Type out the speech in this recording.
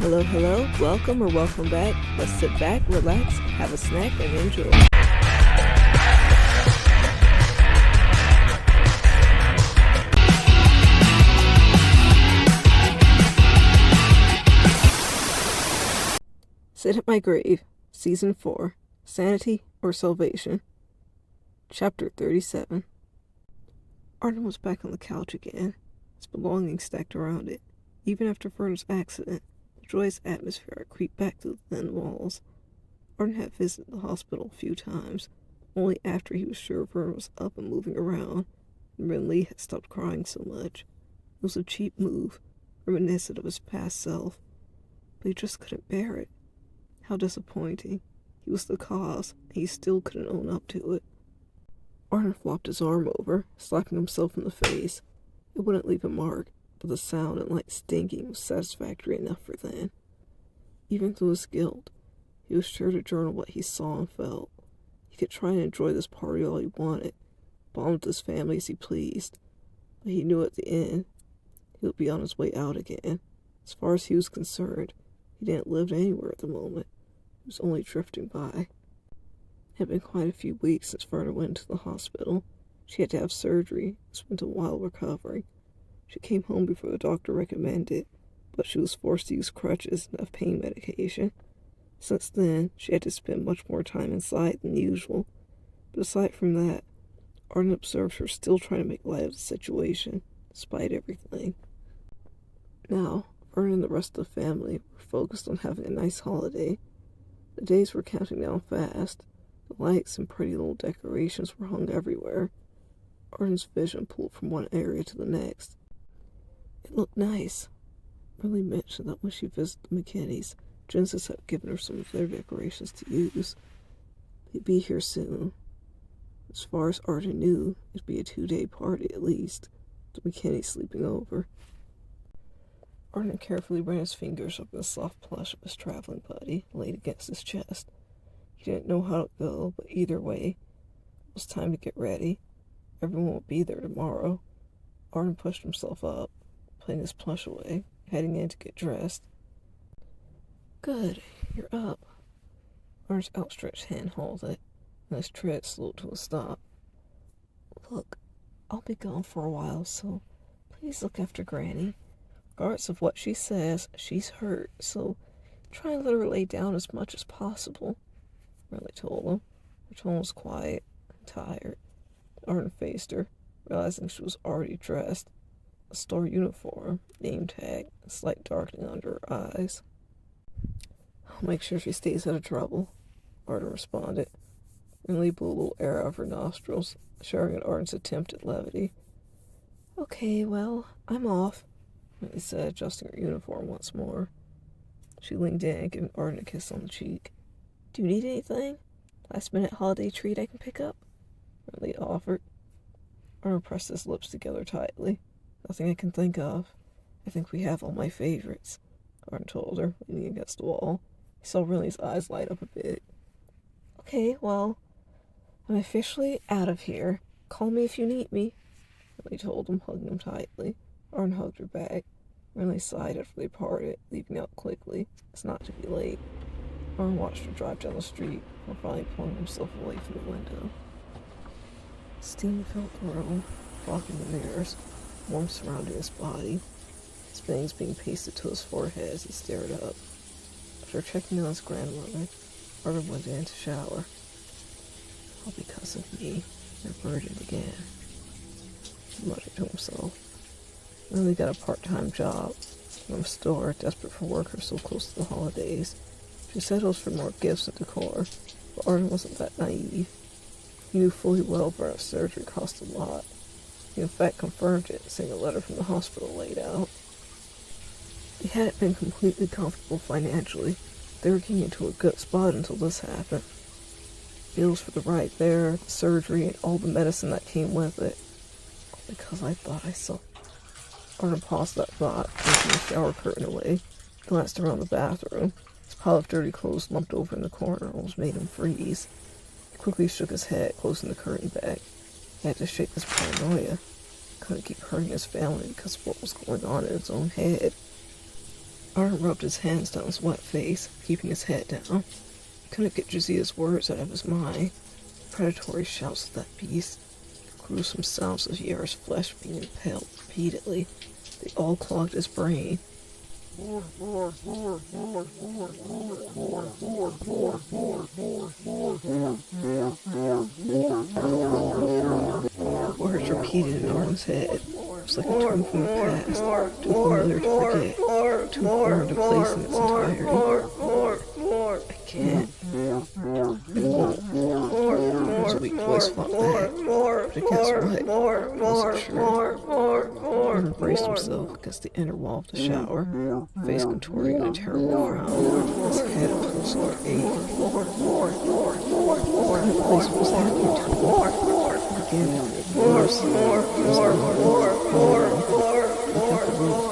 Hello, hello, welcome or welcome back. Let's sit back, relax, have a snack, and enjoy. Sit at My Grave, Season 4, Sanity or Salvation. Chapter 37. Arden was back on the couch again, his belongings stacked around it. Even after Verna's accident, the joyous atmosphere had creeped back to the thin walls. Arden had visited the hospital a few times, only after he was sure Verna was up and moving around, and when Lee had stopped crying so much. It was a cheap move, reminiscent of his past self, but he just couldn't bear it. How disappointing. He was the cause, and he still couldn't own up to it. Arden flopped his arm over, slapping himself in the face. It wouldn't leave a mark, but the sound and light stinking was satisfactory enough for then. Even through his guilt, he was sure to journal what he saw and felt. He could try and enjoy this party all he wanted, bond with his family as he pleased, but he knew at the end he would be on his way out again. As far as he was concerned, he didn't live anywhere at the moment. He was only drifting by. It had been quite a few weeks since Verna went to the hospital. She had to have surgery and spent a while recovering. She came home before the doctor recommended, but she was forced to use crutches and have pain medication. Since then, she had to spend much more time inside than usual. But aside from that, Arden observed her still trying to make light of the situation, despite everything. Now, Verna and the rest of the family were focused on having a nice holiday. The days were counting down fast. The lights and pretty little decorations were hung everywhere. Arden's vision pulled from one area to the next. It looked nice. Riley mentioned that when she visited the McKinneys, Genesis had given her some of their decorations to use. They'd be here soon. As far as Arden knew, it'd be a 2-day party at least, the McKinneys sleeping over. Arden carefully ran his fingers over the soft plush of his traveling buddy, laid against his chest. He didn't know how to go, but either way, it was time to get ready. Everyone would be there tomorrow. Arden pushed himself up, putting his plush away, heading in to get dressed. Good, you're up. Arden's outstretched hand held it, and his tread slowed to a stop. Look, I'll be gone for a while, so please look after Granny. Regardless of what she says, she's hurt, so try and let her lay down as much as possible, Riley told him. Her tone was quiet and tired. Arden faced her, realizing she was already dressed. A store uniform, name tag, a slight darkening under her eyes. I'll make sure she stays out of trouble, Arden responded. Riley blew a little air out of her nostrils, sharing in Arden's attempt at levity. Okay, well, I'm off, Riley said, adjusting her uniform once more. She leaned in, giving Arden a kiss on the cheek. Do you need anything? Last-minute holiday treat I can pick up? Riley offered. Arden pressed his lips together tightly. Nothing I can think of. I think we have all my favorites, Arden told her, leaning against the wall. He saw Riley's eyes light up a bit. Okay, well, I'm officially out of here. Call me if you need me, Riley told him, hugging him tightly. Arden hugged her back. Riley sighed after they parted, leaving out quickly, as not to be late. Arden watched her drive down the street, while finally pulling himself away from the window. Steam filled the room, fogging the mirrors, warmth surrounding his body, his bangs being pasted to his forehead as he stared up. After checking on his grandmother, Arden went in to shower. All because of me, they're burdened again, he muttered to himself. Riley got a part-time job from a store, desperate for workers so close to the holidays. She said it was for more gifts and decor, but Arden wasn't that naive. He knew fully well Verna's surgery cost a lot. He in fact confirmed it, seeing a letter from the hospital laid out. They hadn't been completely comfortable financially. They were getting into a good spot until this happened. Bills for the ride there, the surgery, and all the medicine that came with it. All because I thought I saw... Arden paused that thought, pushing the shower curtain away, glanced around the bathroom. His pile of dirty clothes lumped over in the corner almost made him freeze. He quickly shook his head, closing the curtain back. He had to shake this paranoia. He couldn't keep hurting his family because of what was going on in his own head. Artem rubbed his hands down his wet face, keeping his head down. He couldn't get Jazia's words out of his mind. Predatory shouts of that beast, the gruesome sounds of Yara's flesh being impaled repeatedly. They all clogged his brain. The words repeated in Artem's head. It was like a tune from the past, too familiar to forget, too foreign to place in its entirety. I can't. It won't. His weak voice fought back. But against what? He wasn't sure. Artem braced himself against the inner wall of the shower, face contorting in a terrible frown. His head a pulsing ache. What kind of place was happening to him? Again, worse. He got the rope